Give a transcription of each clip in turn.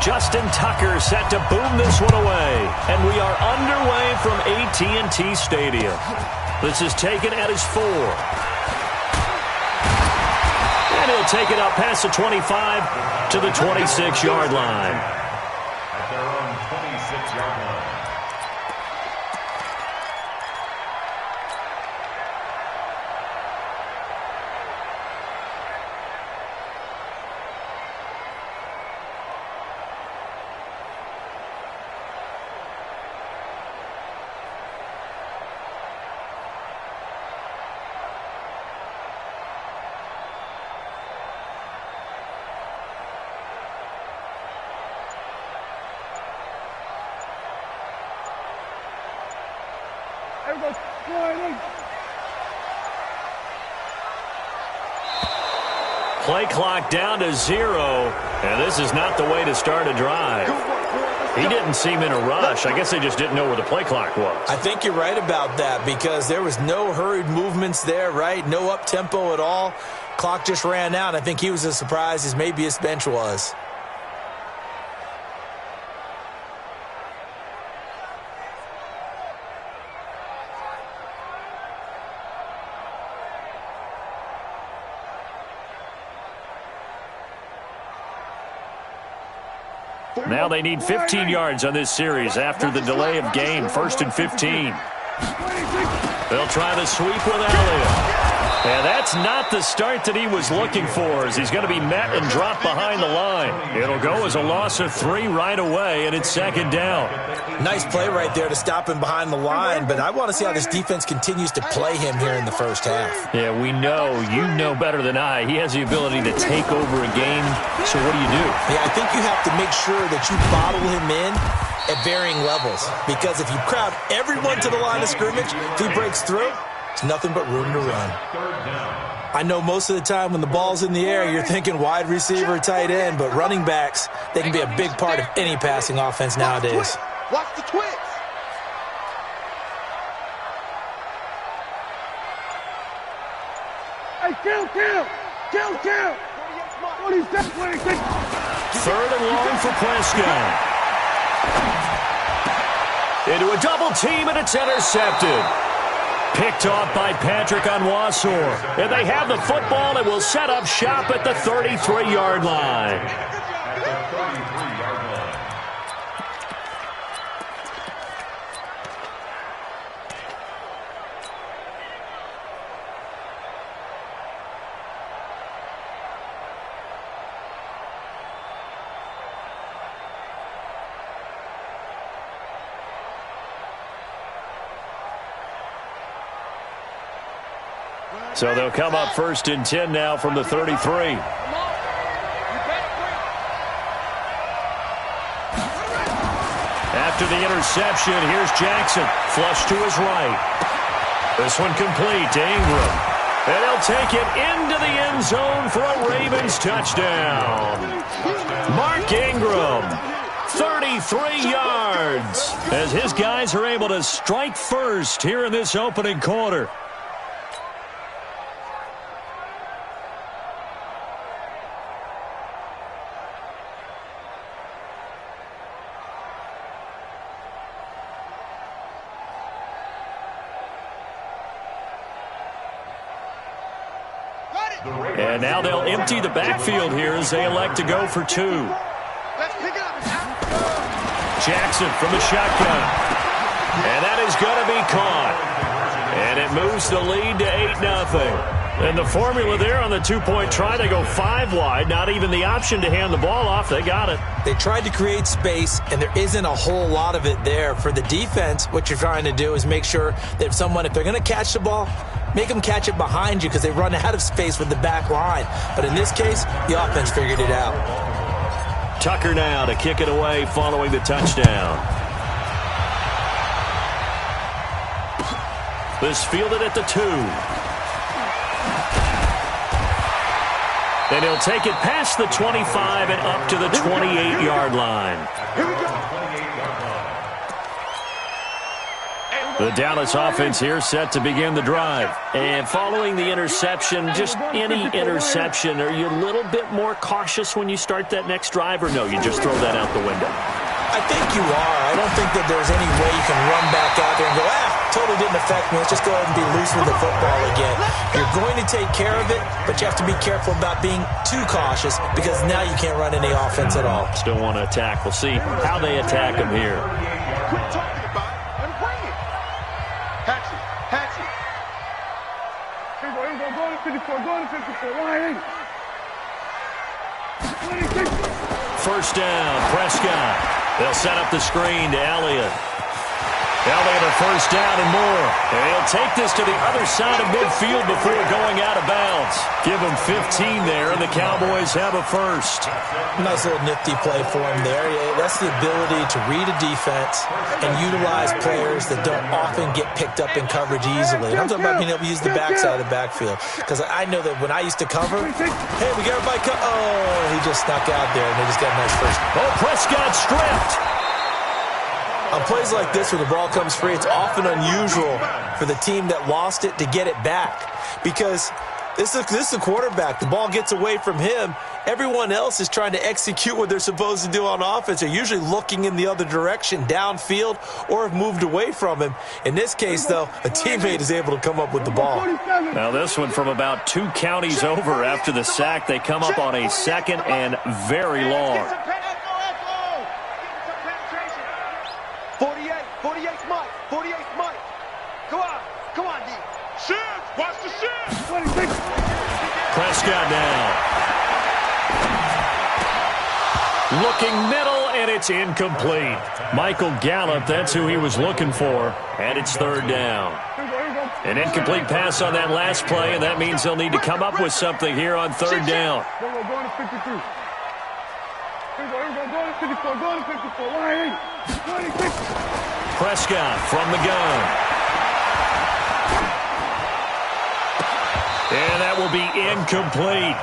Justin Tucker set to boom this one away. And we are underway from AT&T Stadium. This is taken at his 4. And he'll take it up past the 25 to the 26-yard line. At their own 26-yard line. Play clock down to 0, and this is not the way to start a drive. He didn't seem in a rush. I guess they just didn't know where the play clock was. I think you're right about that because there was no hurried movements there, right? No up-tempo at all. Clock just ran out. I think he was as surprised as maybe his bench was. Now they need 15 yards on this series after the delay of game. 1st and 15. They'll try the sweep with Elliott. And that's not the start that he was looking for, as he's going to be met and dropped behind the line. It'll go as a loss of 3 right away, and it's 2nd down. Nice play right there to stop him behind the line, but I want to see how this defense continues to play him here in the first half. Yeah, we know. You know better than I. He has the ability to take over a game, so what do you do? Yeah, I think you have to make sure that you bottle him in at varying levels, because if you crowd everyone to the line of scrimmage, if he breaks through, it's nothing but room to run. I know most of the time when the ball's in the air, you're thinking wide receiver, tight end, but running backs, they can be a big part of any passing offense nowadays. Watch the twitch. Hey, kill. 26. 3rd and long for Prescott. Into a double team, and it's intercepted. Picked off by Patrick Onwuasor. And they have the football and will set up shop at the 33-yard line. At the 33-yard line. So they'll come up 1st and 10 now from the 33. After the interception, here's Jackson. Flush to his right. This one complete to Ingram. And he'll take it into the end zone for a Ravens touchdown. Mark Ingram, 33 yards, as his guys are able to strike first here in this opening quarter. And now they'll empty the backfield here as they elect to go for 2. Jackson from the shotgun. And that is going to be caught. And it moves the lead to 8-0. And the formula there on the 2-point try, they go 5 wide. Not even the option to hand the ball off. They got it. They tried to create space, and there isn't a whole lot of it there. For the defense, what you're trying to do is make sure that if they're going to catch the ball, make them catch it behind you because they run out of space with the back line. But in this case, the offense figured it out. Tucker now to kick it away following the touchdown. This fielded at the 2. And he'll take it past the 25 and up to the 28-yard line. The Dallas offense here set to begin the drive. And following the interception, just any interception, are you a little bit more cautious when you start that next drive, or no, you just throw that out the window? I think you are. I don't think that there's any way you can run back out there and go, totally didn't affect me. Let's just go ahead and be loose with the football again. You're going to take care of it, but you have to be careful about being too cautious because now you can't run any offense at all. Still want to attack. We'll see how they attack him here. Quit talking about it and bring it. Hatch it. Here we go. Go to 54. Ryan. 26. First down, Prescott. They'll set up the screen to Elliott. Elliott a first down and more. And he'll take this to the other side of midfield before going out of bounds. Give him 15 there, and the Cowboys have a first. Nice little nifty play for him there. That's the ability to read a defense and utilize players that don't often get picked up in coverage easily. And I'm talking about being able to use the backside of the backfield. Because I know that when I used to cover, hey, we got everybody he just snuck out there, and they just got a nice first. Oh, Prescott stripped. On plays like this where the ball comes free, it's often unusual for the team that lost it to get it back because this is a quarterback. The ball gets away from him. Everyone else is trying to execute what they're supposed to do on offense. They're usually looking in the other direction, downfield, or have moved away from him. In this case, though, a teammate is able to come up with the ball. Now this one from about 2 counties over after the sack. They come up on a second and very long. 48's Mike. 48's Mike. Come on, D. Shift. Watch the shift. 26. Prescott now. Looking middle, and it's incomplete. Michael Gallup, that's who he was looking for, and it's third down. An incomplete pass on that last play, and that means they'll need to come up with something here on third down. Go to 53. Here we go. Go to 54. Ryan. 26. Prescott from the gun. And that will be incomplete.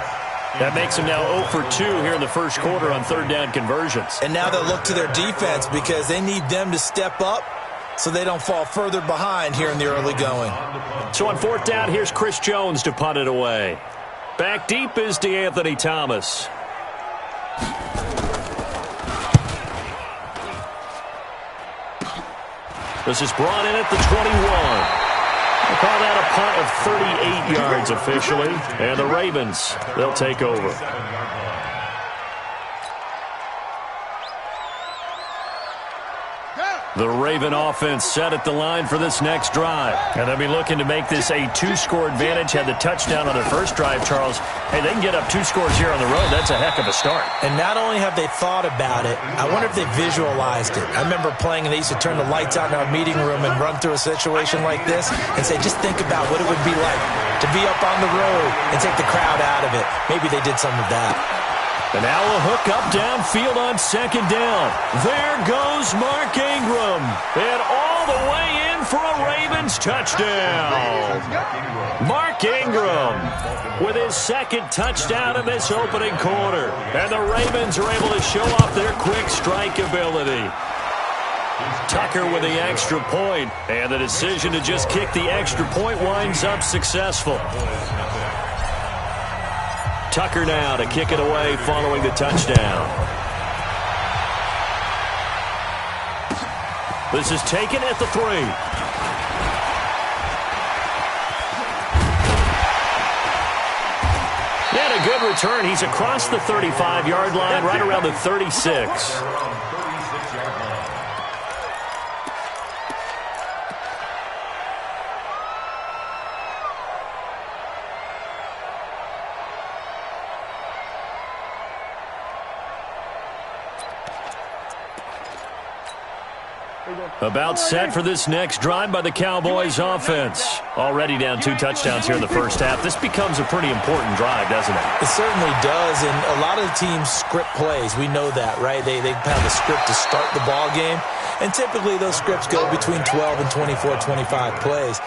That makes him now 0 for 2 here in the first quarter on third down conversions. And now they'll look to their defense because they need them to step up so they don't fall further behind here in the early going. So on fourth down, here's Chris Jones to punt it away. Back deep is DeAnthony Thomas. This is brought in at the 21. We'll call that a punt of 38 yards officially. And the Ravens, they'll take over. The Raven offense set at the line for this next drive. And they'll be looking to make this a 2-score advantage. Had the touchdown on their first drive, Charles. Hey, they can get up 2 scores here on the road. That's a heck of a start. And not only have they thought about it, I wonder if they visualized it. I remember playing and they used to turn the lights out in our meeting room and run through a situation like this and say, just think about what it would be like to be up on the road and take the crowd out of it. Maybe they did some of that. And now a hook up downfield on second down. There goes Mark Ingram. And all the way in for a Ravens touchdown. Mark Ingram with his second touchdown in this opening quarter. And the Ravens are able to show off their quick strike ability. Tucker with the extra point. And the decision to just kick the extra point winds up successful. Tucker now to kick it away following the touchdown. This is taken at the 3. And a good return. He's across the 35-yard line, right around the 36. About set for this next drive by the Cowboys offense. Already down 2 touchdowns here in the first half. This becomes a pretty important drive, doesn't it? It certainly does, and a lot of the teams script plays. We know that, right? They have a script to start the ball game, and typically those scripts go between 12 and 24, 25 plays.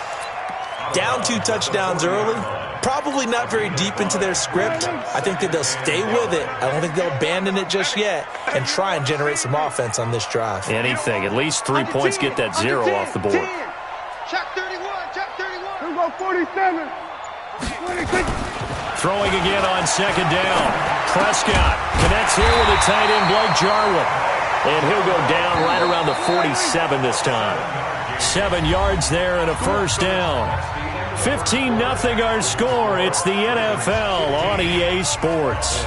Down 2 touchdowns early, probably not very deep into their script. I think that they'll stay with it. I don't think they'll abandon it just yet and try and generate some offense on this drive. Anything. At least 3 points get that 0 off the board. Check 31. Check 31. Here we go, 47. 26. Throwing again on second down. Prescott connects here with a tight end, Blake Jarwin. And he'll go down right around the 47 this time. 7 yards there and a first down. 15-0 our score. It's the NFL on EA Sports.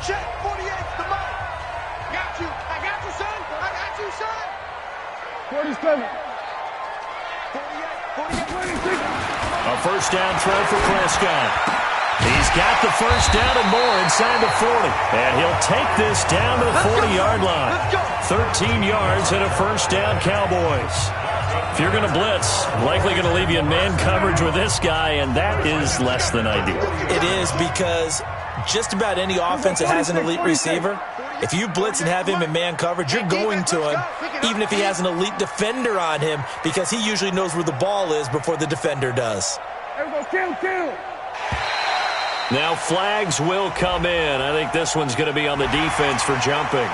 Check 48's the mic. Got you. I got you, son. I got you, son. 47. 48. 26. A first down throw for Prescott. He's got the first down and more inside the 40. And he'll take this down to the 40-yard line. 13 yards and a first down, Cowboys. If you're going to blitz, likely going to leave you in man coverage with this guy, and that is less than ideal. It is, because just about any offense that has an elite receiver, if you blitz and have him in man coverage, you're going to him, even if he has an elite defender on him, because he usually knows where the ball is before the defender does. Here we go, kill. Now flags will come in. I think this one's going to be on the defense for jumping.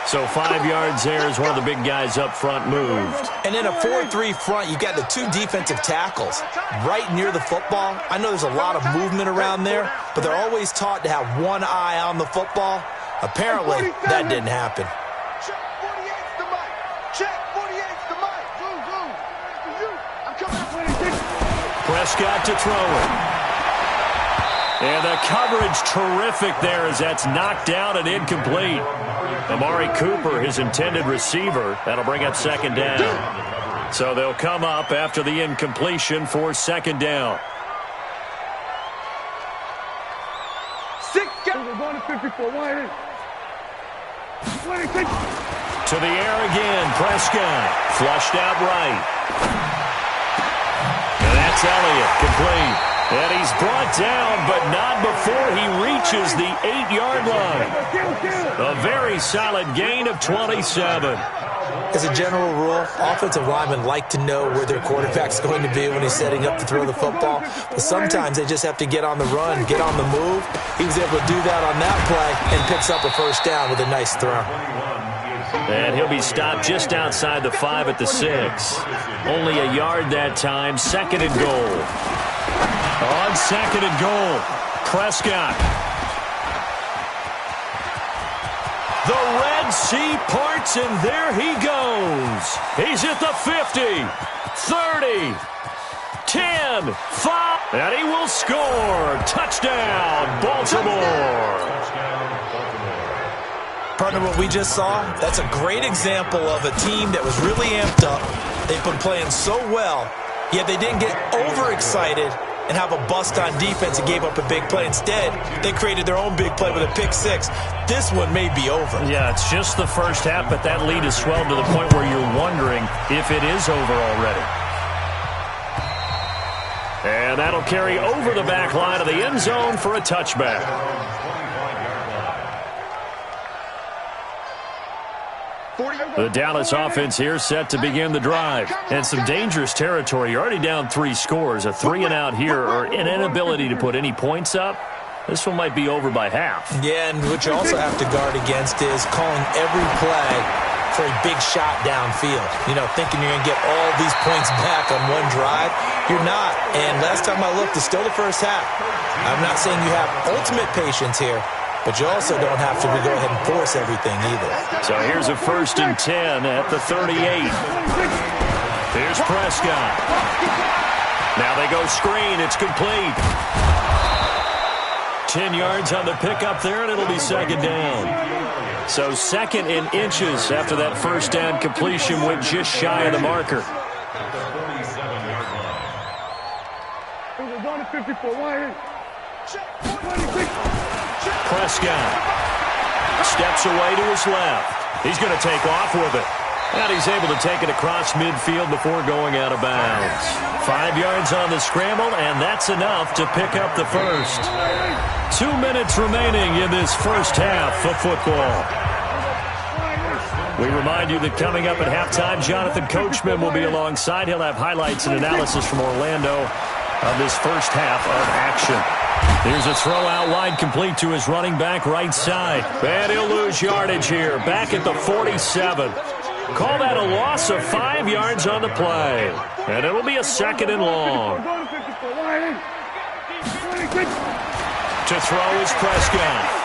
So 5 yards there as one of the big guys up front moved. And in a 4-3 front, you've got the 2 defensive tackles right near the football. I know there's a lot of movement around there, but they're always taught to have one eye on the football. Apparently, that didn't happen. Check 48's the mic. Check 48's the mic. I'm coming up. Prescott to throw it. And the coverage terrific there as that's knocked down and incomplete. Amari Cooper, his intended receiver. That'll bring up second down. So they'll come up after the incompletion for second down. 6 We're going to 54. 26. To the air again, Prescott. Flushed out right. And that's Elliott, complete. And he's brought down, but not before he reaches the 8-yard line. A very solid gain of 27. As a general rule, offensive linemen like to know where their quarterback's going to be when he's setting up to throw the football. But sometimes they just have to get on the run, get on the move. He was able to do that on that play and picks up a first down with a nice throw. And he'll be stopped just outside the 5 at the 6. Only a yard that time, second and goal. On second and goal, Prescott. The Red Sea parts, and there he goes. He's at the 50, 30, 10, 5, and he will score. Touchdown, Baltimore. Partner, what we just saw, that's a great example of a team that was really amped up. They've been playing so well, yet they didn't get overexcited and have a bust on defense and gave up a big play. Instead, they created their own big play with a pick 6. This one may be over. Yeah, it's just the first half, but that lead has swelled to the point where you're wondering if it is over already. And that'll carry over the back line of the end zone for a touchback. The Dallas offense here set to begin the drive. And some dangerous territory. You're already down 3 scores. A 3-and-out here, or an inability to put any points up. This one might be over by half. Yeah, and what you also have to guard against is calling every play for a big shot downfield. You know, thinking you're going to get all these points back on one drive. You're not. And last time I looked, it's still the first half. I'm not saying you have ultimate patience here, but you also don't have to go ahead and force everything either. So here's a 1st and 10 at the 38. Here's Prescott. Now they go screen. It's complete. 10 yards on the pickup there, and it'll be second down. So second in inches after that first down completion went just shy of the marker. We're going to 54. 26. Prescott steps away to his left. He's going to take off with it. And he's able to take it across midfield before going out of bounds. 5 yards on the scramble, and that's enough to pick up the first. 2 minutes remaining in this first half of football. We remind you that coming up at halftime, Jonathan Coachman will be alongside. He'll have highlights and analysis from Orlando of this first half of action. Here's a throw out wide, complete to his running back right side. And he'll lose yardage here, back at the 47. Call that a loss of 5 yards on the play. And it'll be a 2nd and long. To throw is Prescott.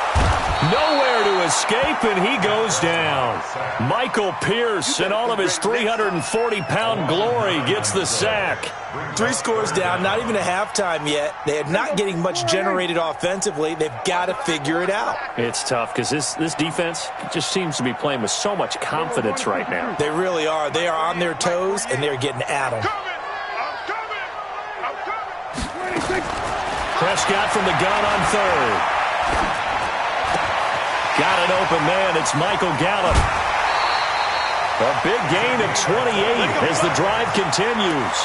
Nowhere to escape, and he goes down. Michael Pierce, in all of his 340-pound glory, gets the sack. 3 scores down, not even a halftime yet. They are not getting much generated offensively. They've got to figure it out. It's tough because this defense just seems to be playing with so much confidence right now. They really are. They are on their toes, and they're getting at them. Prescott from the gun on 3rd. Got an open man. It's Michael Gallup. A big gain of 28 as the drive continues.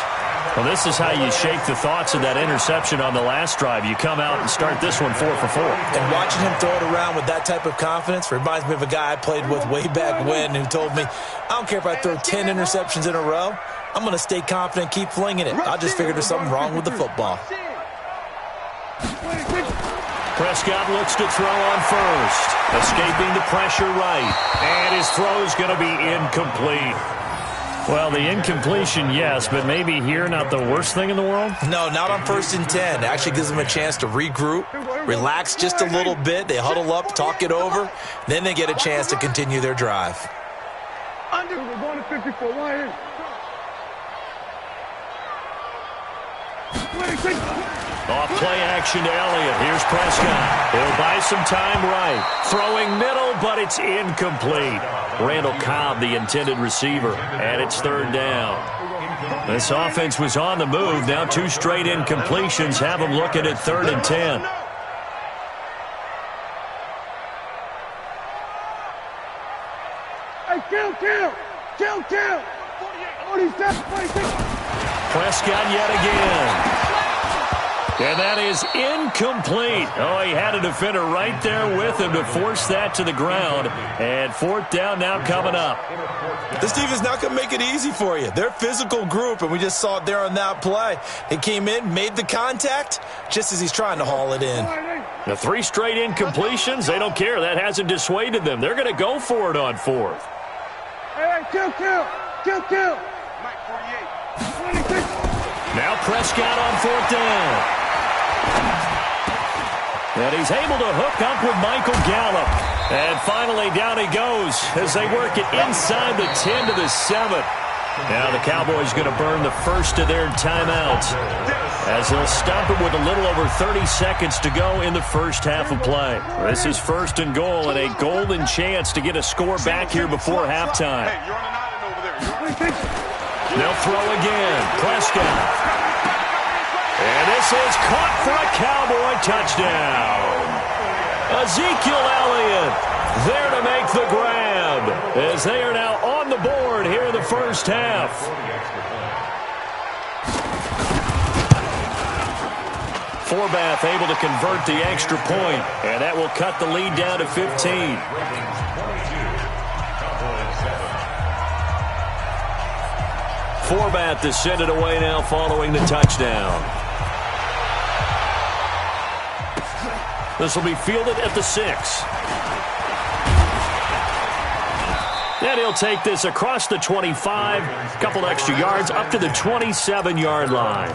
Well, this is how you shake the thoughts of that interception on the last drive. You come out and start this one 4 for 4. And watching him throw it around with that type of confidence reminds me of a guy I played with way back when who told me, I don't care if I throw 10 interceptions in a row. I'm going to stay confident, keep flinging it. I just figured there's something wrong with the football. Prescott looks to throw on 1st. Escaping the pressure right. And his throw's going to be incomplete. Well, the incompletion, yes, but maybe here not the worst thing in the world? No, not on 1st and 10. It actually gives them a chance to regroup, relax just a little bit. They huddle up, talk it over. Then they get a chance to continue their drive. We're going to 54. Why? Off play action to Elliott. Here's Prescott. He'll buy some time right. Throwing middle, but it's incomplete. Randall Cobb, the intended receiver, and it's 3rd down. This offense was on the move. Now 2 straight incompletions have them looking at 3rd and 10. Hey, kill. 47, 46. Prescott yet again. And that is incomplete. Oh, he had a defender right there with him to force that to the ground. And 4th down now coming up. This defense not going to make it easy for you. They're a physical group, and we just saw it there on that play. He came in, made the contact, just as he's trying to haul it in. The 3 straight incompletions, they don't care. That hasn't dissuaded them. They're going to go for it on 4th. Hey, kill. Mike 48. 26. Now Prescott on 4th down. And he's able to hook up with Michael Gallup. And finally down he goes as they work it inside the 10 to the 7. Now the Cowboys going to burn the first of their timeouts as they'll stop it with a little over 30 seconds to go in the first half of play. This is 1st and goal and a golden chance to get a score back here before halftime. They'll throw again. Prescott. And this is caught for a Cowboy touchdown. Ezekiel Elliott there to make the grab as they are now on the board here in the first half. Forbath able to convert the extra point, and that will cut the lead down to 15. Forbath to send it away now following the touchdown. This will be fielded at the 6. And he'll take this across the 25, a couple extra yards up to the 27-yard line.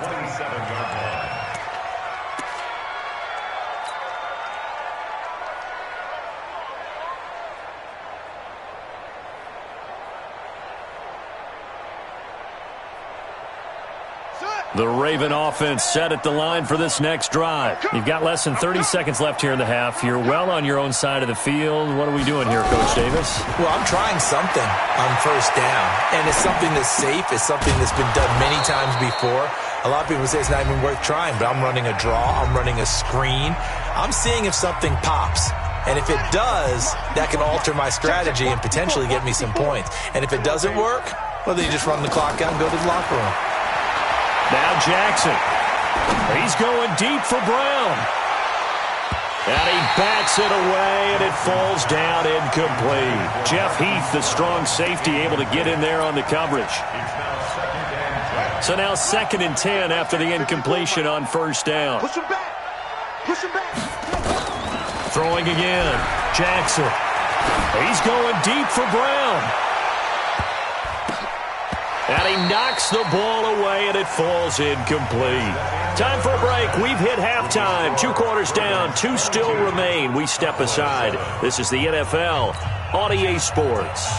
The Raven offense set at the line for this next drive. You've got less than 30 seconds left here in the half. You're well on your own side of the field. What are we doing here, Coach Davis? Well, I'm trying something on 1st down, and it's something that's safe. It's something that's been done many times before. A lot of people say it's not even worth trying, but I'm running a draw. I'm running a screen. I'm seeing if something pops. And if it does, that can alter my strategy and potentially get me some points. And if it doesn't work, well, then you just run the clock out and go to the locker room. Now Jackson. He's going deep for Brown. And he bats it away, and it falls down incomplete. Jeff Heath, the strong safety, able to get in there on the coverage. So now 2nd and 10 after the incompletion on 1st down. Push him back. Push him back. Throwing again. Jackson. He's going deep for Brown. And he knocks the ball away, and it falls incomplete. Time for a break. We've hit halftime. 2 quarters down. 2 still remain. We step aside. This is the NFL on EA Sports.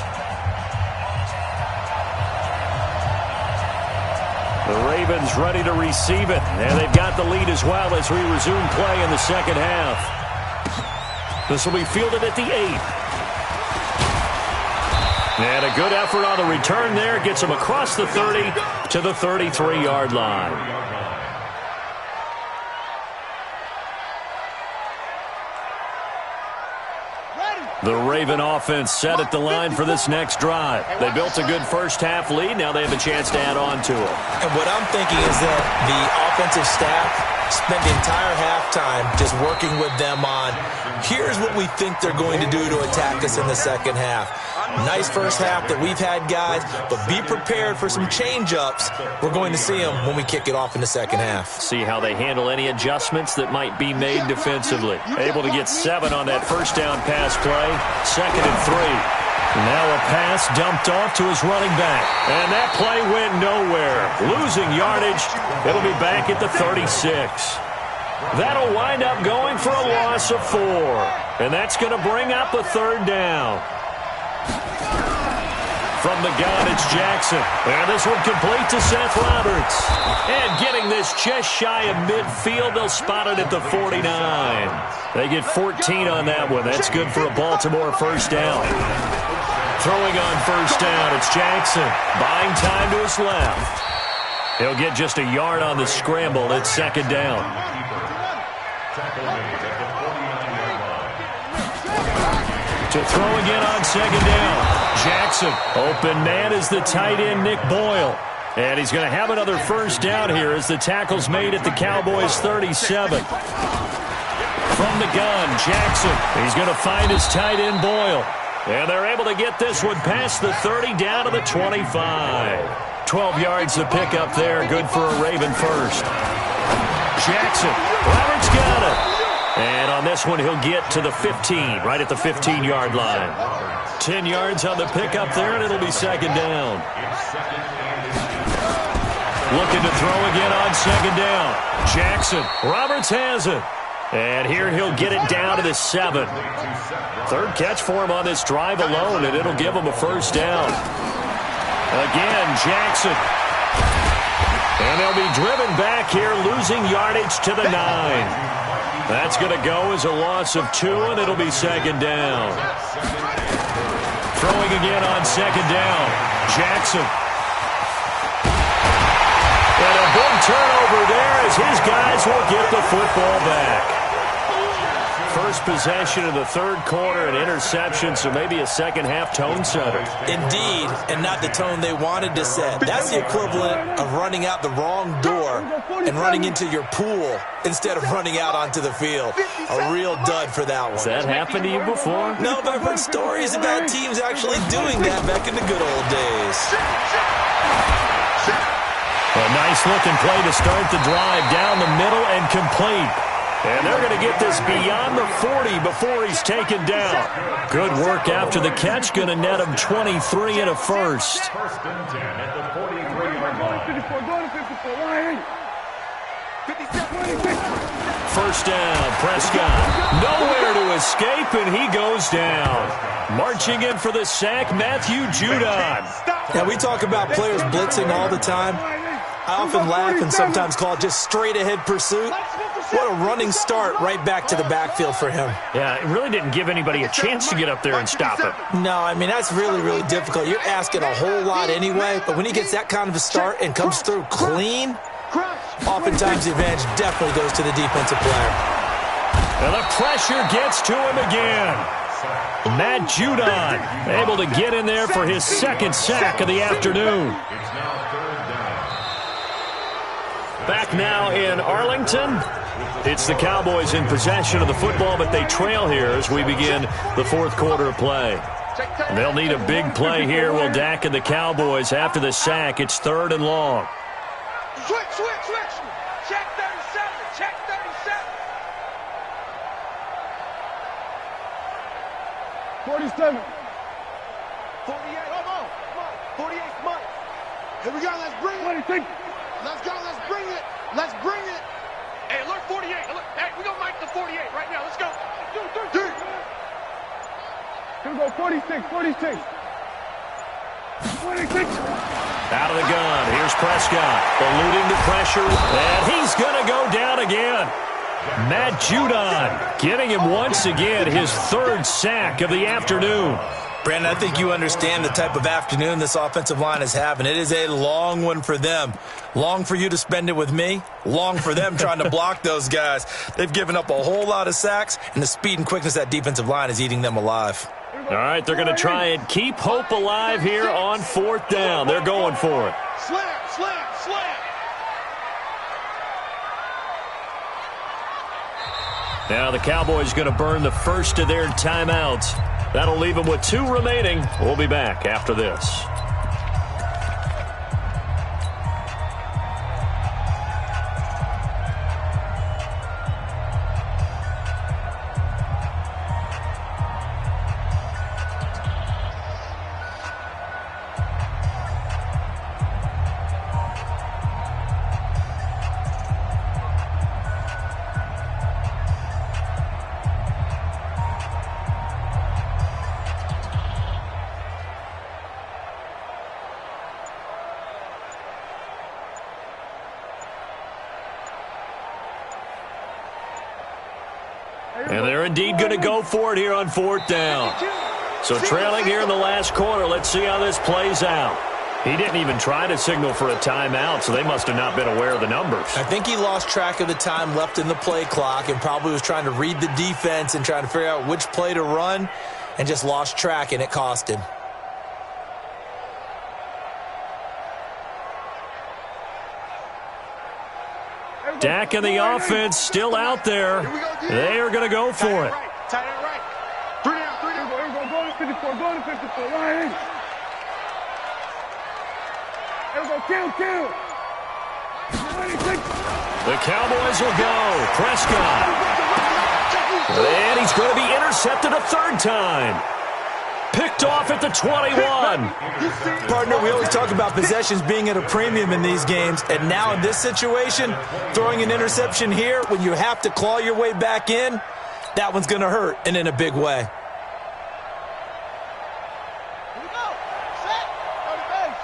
The Ravens ready to receive it. And they've got the lead as well as we resume play in the second half. This will be fielded at the 8. And a good effort on the return there. Gets him across the 30 to the 33-yard line. The Raven offense set at the line for this next drive. They built a good first-half lead. Now they have a chance to add on to it. And what I'm thinking is that the offensive staff spent the entire halftime just working with them on, here's what we think they're going to do to attack us in the second half. Nice first half that we've had, guys, but be prepared for some change-ups. We're going to see them when we kick it off in the second half. See how they handle any adjustments that might be made defensively. Able to get 7 on that first down pass play. 2nd and 3. Now a pass dumped off to his running back. And that play went nowhere. Losing yardage. It'll be back at the 36. That'll wind up going for a loss of 4. And that's going to bring up a 3rd down. From the gun, it's Jackson. And this one complete to Seth Roberts. And getting this just shy of midfield, they'll spot it at the 49. They get 14 on that one. That's good for a Baltimore first down. Throwing on first down, it's Jackson. Buying time to his left. He'll get just a yard on the scramble. It's 2nd down. To throw again on 2nd down. Jackson, open man is the tight end, Nick Boyle. And he's going to have another first down here as the tackle's made at the Cowboys' 37. From the gun, Jackson. He's going to find his tight end, Boyle. And they're able to get this one past the 30 down to the 25. 12 yards to pick up there. Good for a Raven first. Jackson. Roberts got it. And on this one, he'll get to the 15, right at the 15-yard line. 10 yards on the pickup there, and it'll be 2nd down. Looking to throw again on 2nd down. Jackson. Roberts has it. And here he'll get it down to the 7. 3rd catch for him on this drive alone, and it'll give him a first down. Again, Jackson. And they'll be driven back here, losing yardage to the 9. That's going to go as a loss of 2, and it'll be 2nd down. Throwing again on 2nd down. Jackson. And a big turnover there as his guys will get the football back. First possession of the 3rd quarter, an interception, so maybe a second-half tone setter. Indeed, and not the tone they wanted to set. That's the equivalent of running out the wrong door and running into your pool instead of running out onto the field. A real dud for that one. Has that happened to you before? No, but I've heard stories about teams actually doing that back in the good old days. A nice-looking play to start the drive down the middle and complete. And they're going to get this beyond the 40 before he's taken down. Good work after the catch. Going to net him 23 and a first. First down, Prescott. Nowhere to escape, and he goes down. Marching in for the sack, Matthew Judon. Now, we talk about players blitzing all the time. I often laugh and sometimes call it just straight-ahead pursuit. What a running start right back to the backfield for him. Yeah, it really didn't give anybody a chance to get up there and stop it. No, I mean, that's really, really difficult. You're asking a whole lot anyway, but when he gets that kind of a start and comes through clean, oftentimes the advantage definitely goes to the defensive player. And the pressure gets to him again. Matt Judon able to get in there for his 2nd sack of the afternoon. Back now in Arlington. It's the Cowboys in possession of the football, but they trail here as we begin the 4th quarter of play. And they'll need a big play here. Will Dak and the Cowboys after the sack. It's 3rd and long. Switch. Check 37. 47. 48. Come on. 48's Mike. Here we go. Let's bring it. 26. Let's go. Let's bring it. Let's bring it. Hey, alert 48. Alert. Hey, we gonna mic the 48 right now. Let's go. 2, 3. Here we go. 46. 46. 26. Out of the gun. Here's Prescott. Eluding the pressure. And he's going to go down again. Matt Judon getting him once again his third sack of the afternoon. Brandon, I think you understand the type of afternoon this offensive line is having. It is a long one for them. Long for you to spend it with me. Long for them trying to block those guys. They've given up a whole lot of sacks, and the speed and quickness of that defensive line is eating them alive. All right, they're going to try and keep hope alive here on 4th down. They're going for it. Slam, slam, slam. Now the Cowboys going to burn the first of their timeouts. That'll leave them with 2 remaining. We'll be back after this. And they're indeed going to go for it here on 4th down. So trailing here in the last quarter, let's see how this plays out. He didn't even try to signal for a timeout, so they must have not been aware of the numbers. I think he lost track of the time left in the play clock and probably was trying to read the defense and trying to figure out which play to run and just lost track, and it cost him. Dak and the offense still out there. They are going to go for it. Tight end right. 3 down, 3 down. Here we go. Go to 54. Go to 54. Line 8. Here we go. Kill. 26. The Cowboys will go. Prescott. And he's going to be intercepted a 3rd time. Picked off at the 21. Partner, we always talk about possessions being at a premium in these games, and now in this situation, throwing an interception here when you have to claw your way back in, that one's going to hurt, and in a big way. Here we go. Set. Go to base.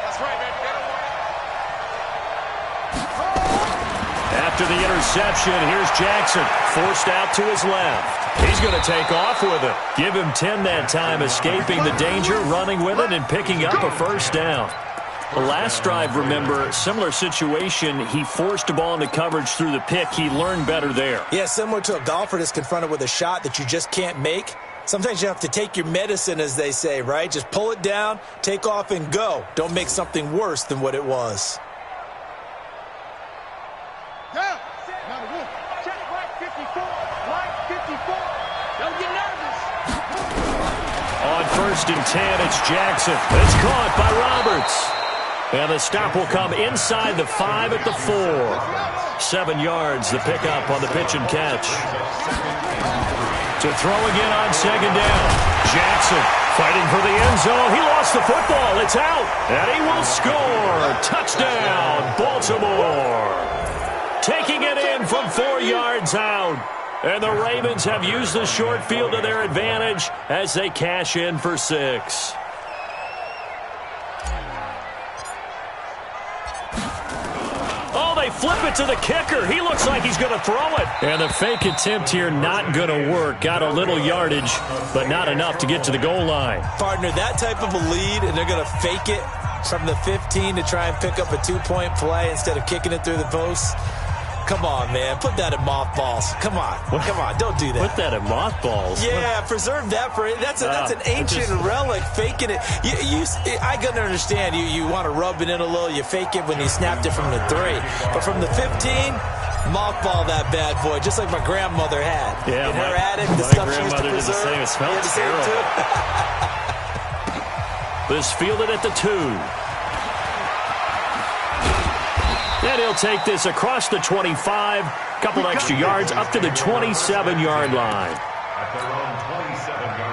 That's right, baby. After the interception, here's Jackson. Forced out to his left. He's going to take off with it. Give him 10 that time, escaping the danger, running with it, and picking up a 1st down. The last drive, remember, similar situation. He forced a ball into coverage through the pick. He learned better there. Yeah, similar to a golfer that's confronted with a shot that you just can't make. Sometimes you have to take your medicine, as they say, right? Just pull it down, take off, and go. Don't make something worse than what it was. Down. Number 1. Check right 54. Right 54. Don't get nervous. On 1st and 10, it's Jackson. It's caught by Roberts. And the stop will come inside the 5 at the 4. 7 yards, the pickup on the pitch and catch. To throw again on 2nd down. Jackson fighting for the end zone. He lost the football. It's out. And he will score. Touchdown, Baltimore. Taking it in from 4 yards out. And the Ravens have used the short field to their advantage as they cash in for 6. Oh, they flip it to the kicker. He looks like he's going to throw it. And the fake attempt here not going to work. Got a little yardage, but not enough to get to the goal line. Partner, that type of a lead, and they're going to fake it from the 15 to try and pick up a 2-point play instead of kicking it through the post. Come on, man. Put that in mothballs. Come on. Come on. Don't do that. Put that in mothballs? Yeah, preserve that for it. That's an ancient relic, faking it. I can understand. You want to rub it in a little. You fake it when you snapped it from the 3. But from the 15, mothball that bad boy, just like my grandmother had. Yeah, in her attic, the stuff she used to preserve. It smells terrible. This fielded at the 2. And he'll take this across the 25, couple extra yards up to the 27-yard line. At their own 27-yard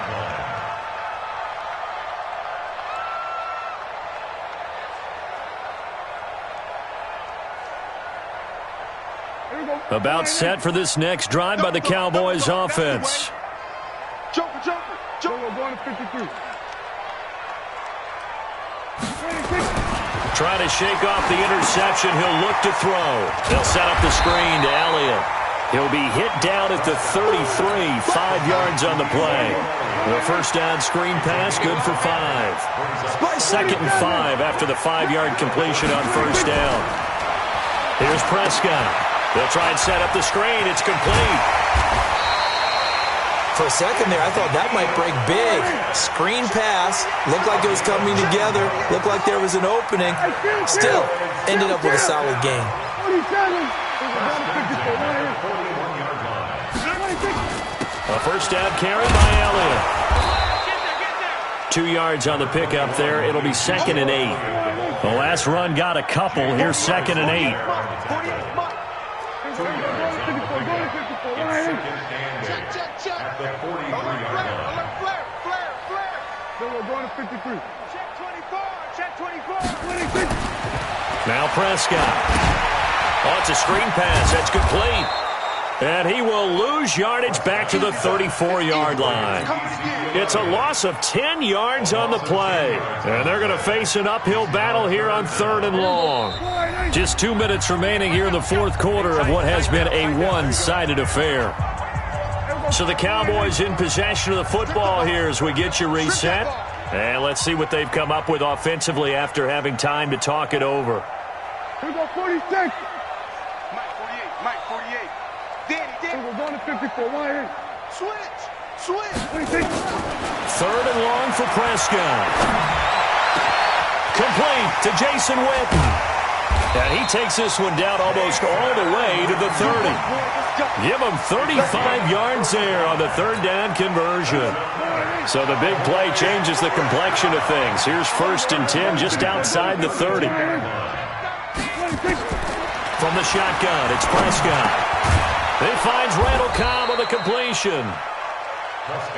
About set for this next drive by the Cowboys offense. Joker, Joker, Joker. Going to 53. Trying to shake off the interception. He'll look to throw. They'll set up the screen to Elliott. He'll be hit down at the 33, 5 yards on the play. The first down screen pass, good for 5. Second and 5 after the 5-yard completion on first down. Here's Prescott. They'll try and set up the screen. It's complete. For a second there, I thought that might break big. Screen pass. Looked like it was coming together. Looked like there was an opening. Still, ended up with a solid game. 27. A first down carry by Elliott. 2 yards on the pickup there. It'll be second and 8. The last run got a couple. Here's second and 8. Check. Alert, flare. We're going to 53. Check 24. Now Prescott. Oh, it's a screen pass. That's complete. And he will lose yardage back to the 34-yard line. It's a loss of 10 yards on the play. And they're going to face an uphill battle here on 3rd and long. Just 2 minutes remaining here in the fourth quarter of what has been a one-sided affair. So the Cowboys in possession of the football here as we get you reset. And let's see what they've come up with offensively after having time to talk it over. Here we go, 46. Mike 48. Danny. We're going to 54. Switch. 26. 3rd and long for Prescott. Complete to Jason Witten. And he takes this one down almost all the way to the 30. Give him 35 yards there on the 3rd down conversion. So the big play changes the complexion of things. Here's 1st and 10 just outside the 30. From the shotgun, it's Prescott. He finds Randall Cobb on the completion.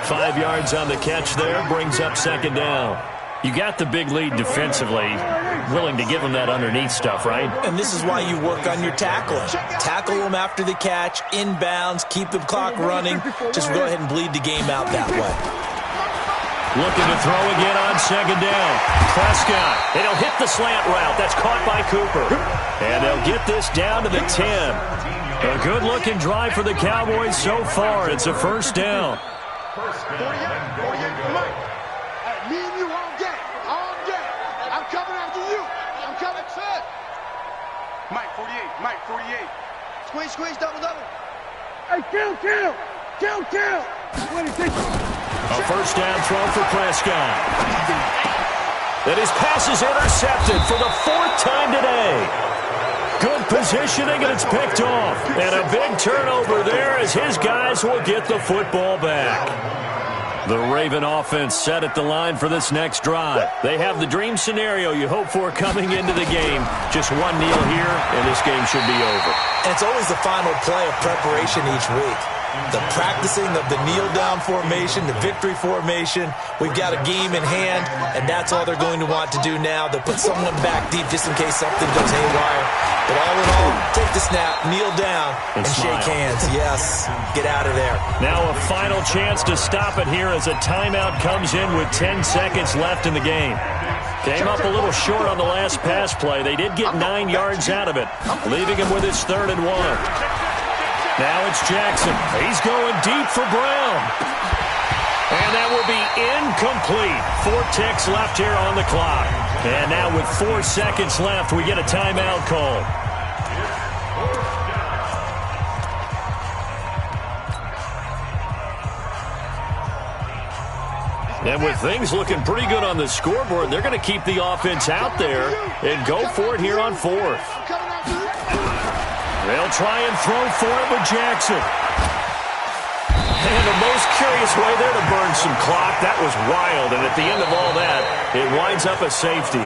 5 yards on the catch there, brings up 2nd down. You got the big lead defensively, willing to give them that underneath stuff, right? And this is why you work on your tackling. Tackle them after the catch, inbounds, keep the clock running. Just go ahead and bleed the game out that way. Looking to throw again on 2nd down. Prescott, and he'll hit the slant route. That's caught by Cooper. And they'll get this down to the 10. A good-looking drive for the Cowboys so far. It's a first down. 48, Mike. Me and you all day. I'm coming after you. I'm coming set. Mike 48. Squeeze, double. Hey, kill. 26. A first down throw for Prescott. That his pass is intercepted for the 4th time today. Good positioning, and it's picked off. And a big turnover there as his guys will get the football back. The Raven offense set at the line for this next drive. They have the dream scenario you hope for coming into the game. Just one kneel here, and this game should be over. And it's always the final play of preparation each week. The practicing of the kneel-down formation, the victory formation. We've got a game in hand, and that's all they're going to want to do now. They'll put someone back deep just in case something goes haywire. But all in all, take the snap, kneel down, and shake hands. Yes, get out of there. Now a final chance to stop it here as a timeout comes in with 10 seconds left in the game. Came up a little short on the last pass play. They did get 9 yards out of it, leaving him with his 3rd and 1. Now it's Jackson. He's going deep for Brown. And that will be incomplete. 4 ticks left here on the clock. And now with 4 seconds left, we get a timeout call. And with things looking pretty good on the scoreboard, they're going to keep the offense out there and go for it here on 4th. They'll try and throw for it with Jackson. And the most curious way there to burn some clock. That was wild. And at the end of all that, it winds up a safety.